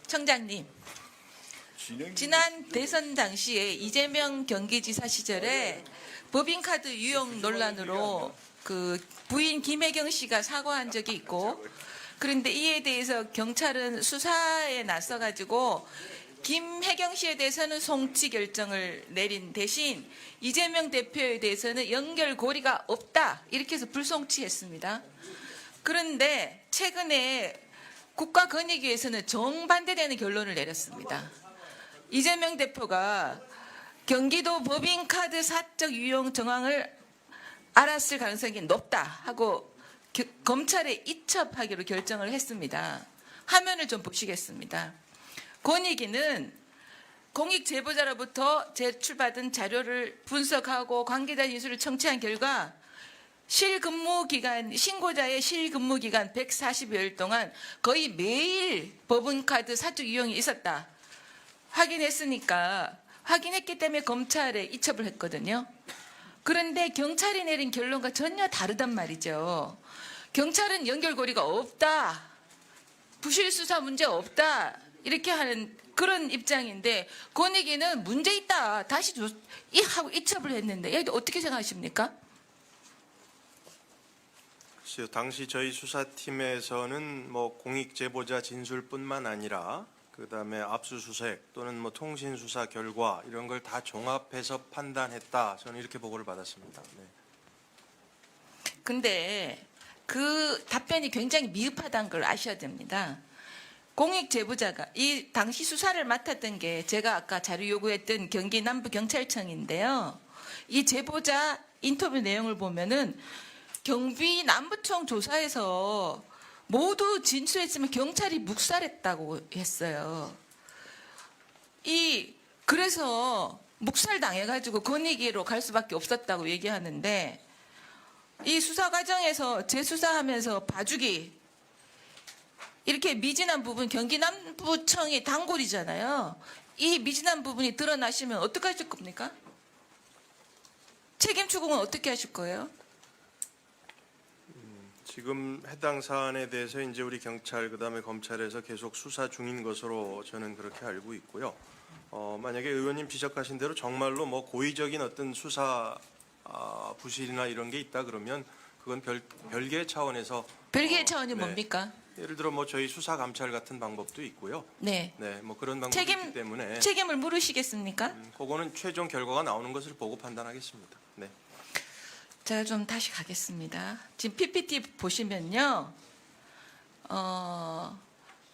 청장님, 지난 대선 당시에 이재명 경기지사 시절에 법인카드 유용 논란으로 그 부인 김혜경 씨가 사과한 적이 있고, 그런데 이에 대해서 경찰은 수사에 나서가지고 김혜경 씨에 대해서는 송치 결정을 내린 대신 이재명 대표에 대해서는 연결고리가 없다 이렇게 해서 불송치했습니다. 그런데 최근에 국가권익위에서는 정반대되는 결론을 내렸습니다. 이재명 대표가 경기도 법인카드 사적 유용 정황을 알았을 가능성이 높다 하고 검찰에 이첩하기로 결정을 했습니다. 화면을 좀 보시겠습니다. 권익위는 공익 제보자로부터 제출받은 자료를 분석하고 관계자 인수를 청취한 결과 신고자의 실근무 기간 140여일 동안 거의 매일 법인카드 사적 유용이 있었다. 확인했기 때문에 검찰에 이첩을 했거든요. 그런데 경찰이 내린 결론과 전혀 다르단 말이죠. 경찰은 연결고리가 없다. 부실 수사 문제 없다. 이렇게 하는 그런 입장인데 권익위는 문제 있다. 다시 하고 이첩을 했는데 여기 어떻게 생각하십니까? 당시 저희 수사팀에서는 공익 제보자 진술뿐만 아니라 그다음에 압수수색 또는 통신 수사 결과 이런 걸 다 종합해서 판단했다. 저는 이렇게 보고를 받았습니다. 네. 근데 그 답변이 굉장히 미흡하다는 걸 아셔야 됩니다. 공익 제보자가 이 당시 수사를 맡았던 게 제가 아까 자료 요구했던 경기 남부경찰청인데요. 이 제보자 인터뷰 내용을 보면은 경비 남부청 조사에서 모두 진술했지만 경찰이 묵살했다고 했어요. 그래서 묵살당해가지고 권익위로 갈 수밖에 없었다고 얘기하는데 이 수사 과정에서 재수사하면서 봐주기 이렇게 미진한 부분 경기 남부청이 단골이잖아요. 이 미진한 부분이 드러나시면 어떻게 하실 겁니까? 책임 추궁은 어떻게 하실 거예요? 지금 해당 사안에 대해서 이제 우리 경찰 그다음에 검찰에서 계속 수사 중인 것으로 저는 그렇게 알고 있고요. 만약에 의원님 지적하신 대로 정말로 고의적인 어떤 수사 부실이나 이런 게 있다 그러면 그건 별개의 차원에서 별개의 차원이 네. 뭡니까? 예를 들어 저희 수사 감찰 같은 방법도 있고요. 네. 네, 그런 방법이 있기 때문에 책임을 물으시겠습니까? 그거는 최종 결과가 나오는 것을 보고 판단하겠습니다. 네. 제가 좀 다시 가겠습니다. 지금 PPT 보시면요.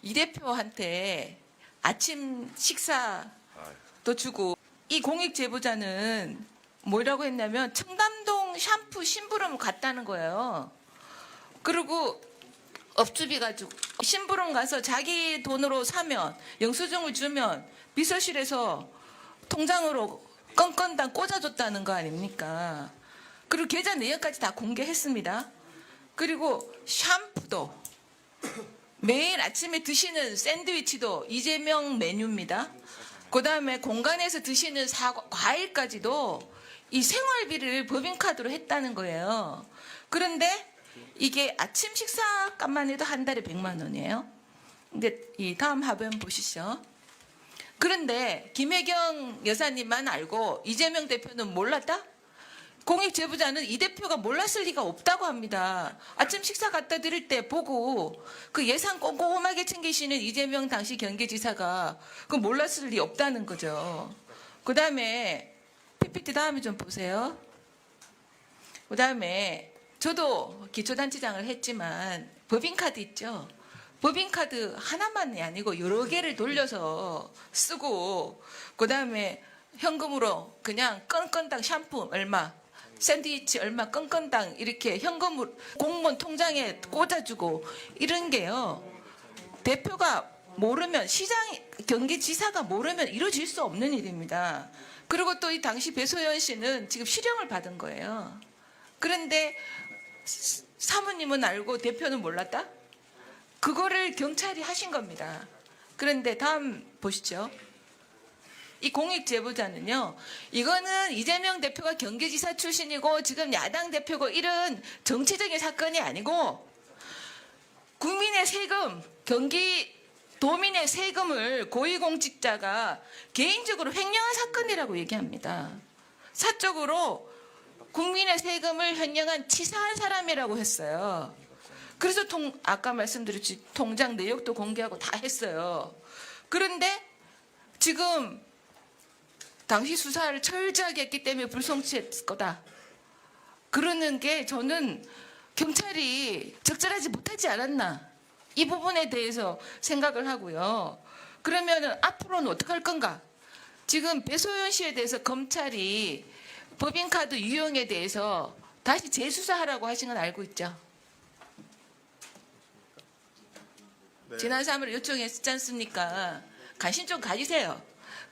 이 대표한테 아침 식사도 주고 이 공익 제보자는 뭐라고 했냐면 청담동 샴푸 심부름 갔다는 거예요. 그리고 업주비 가지고 심부름 가서 자기 돈으로 사면 영수증을 주면 비서실에서 통장으로 건건당 꽂아줬다는 거 아닙니까? 그리고 계좌 내역까지 다 공개했습니다. 그리고 샴푸도 매일 아침에 드시는 샌드위치도 이재명 메뉴입니다. 그다음에 공간에서 드시는 과일까지도 이 생활비를 법인카드로 했다는 거예요. 그런데 이게 아침 식사값만 해도 한 달에 100만 원이에요. 근데 이 다음 화면 보시죠. 그런데 김혜경 여사님만 알고 이재명 대표는 몰랐다? 공익 제보자는 이 대표가 몰랐을 리가 없다고 합니다. 아침 식사 갖다 드릴 때 보고 그 예산 꼼꼼하게 챙기시는 이재명 당시 경기지사가 그 몰랐을 리 없다는 거죠. 그다음에 PPT 다음에 좀 보세요. 그다음에 저도 기초단체장을 했지만 법인카드 있죠. 법인카드 하나만이 아니고 여러 개를 돌려서 쓰고 그다음에 현금으로 그냥 건건당 샴푸 얼마 샌드위치 얼마 건건당 이렇게 현금으로 공무원 통장에 꽂아주고 이런 게요. 대표가 모르면 경기지사가 모르면 이루어질 수 없는 일입니다. 그리고 또 이 당시 배소연 씨는 지금 실형을 받은 거예요. 그런데 사모님은 알고 대표는 몰랐다? 그거를 경찰이 하신 겁니다. 그런데 다음 보시죠. 이 공익 제보자는요. 이거는 이재명 대표가 경기지사 출신이고 지금 야당 대표고 이런 정치적인 사건이 아니고 국민의 세금 경기 도민의 세금을 고위공직자가 개인적으로 횡령한 사건이라고 얘기합니다. 사적으로 국민의 세금을 횡령한 치사한 사람이라고 했어요. 그래서 아까 말씀드렸지 통장 내역도 공개하고 다 했어요. 그런데 지금 당시 수사를 철저하게 했기 때문에 불송치했을 거다. 그러는 게 저는 경찰이 적절하지 못하지 않았나. 이 부분에 대해서 생각을 하고요. 그러면 앞으로는 어떻게 할 건가? 지금 배소연 씨에 대해서 검찰이 법인카드 유용에 대해서 다시 재수사하라고 하신 건 알고 있죠? 네. 지난 3월 요청했지 않습니까? 관심 좀 가지세요.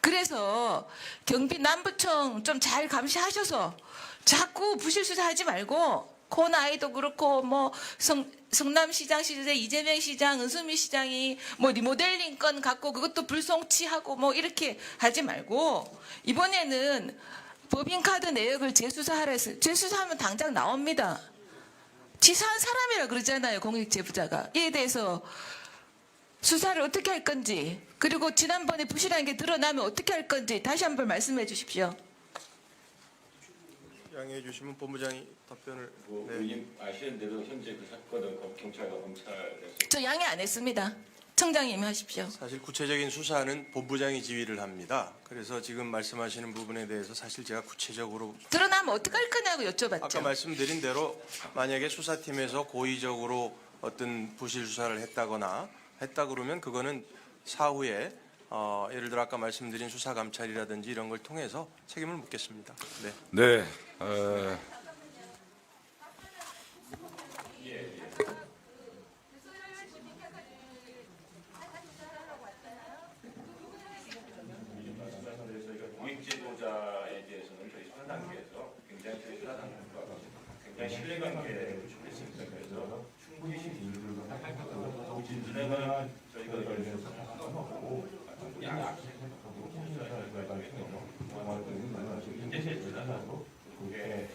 그래서 경기 남부청 좀 잘 감시하셔서 자꾸 부실 수사하지 말고 코나이도 그렇고 뭐 성남시장 시절에 이재명 시장, 은수미 시장이 뭐 리모델링 건 갖고 그것도 불송치하고 뭐 이렇게 하지 말고 이번에는 법인카드 내역을 재수사하라 해서 재수사하면 당장 나옵니다. 치사한 사람이라 그러잖아요. 공익제보자가. 이에 대해서 수사를 어떻게 할 건지 그리고 지난번에 부실한 게 드러나면 어떻게 할 건지 다시 한번 말씀해 주십시오. 양해해 주시면 본부장이 답변을. 네. 의원님 아시는 대로 현재 그 사건은 경찰과 검찰에서 저 양해 안 했습니다. 청장님이 하십시오. 사실 구체적인 수사는 본부장이 지휘를 합니다. 그래서 지금 말씀하시는 부분에 대해서 사실 제가 구체적으로 드러나면 어떻게 할 거냐고 아까 여쭤봤죠. 말씀드린 대로 만약에 수사팀에서 고의적으로 어떤 부실 수사를 했다 그러면 그거는 사후에 예를 들어 아까 말씀드린 수사 감찰이라든지 이런 걸 통해서 책임을 묻겠습니다. 네. 네. 공익제보자에 대해서는 저희 수사 단계에서 굉장히 저희 수사 단계가 굉장히 신뢰관계를 구축했습니다. 그래서 충분히 진행은 저희가 현재 수사는 그게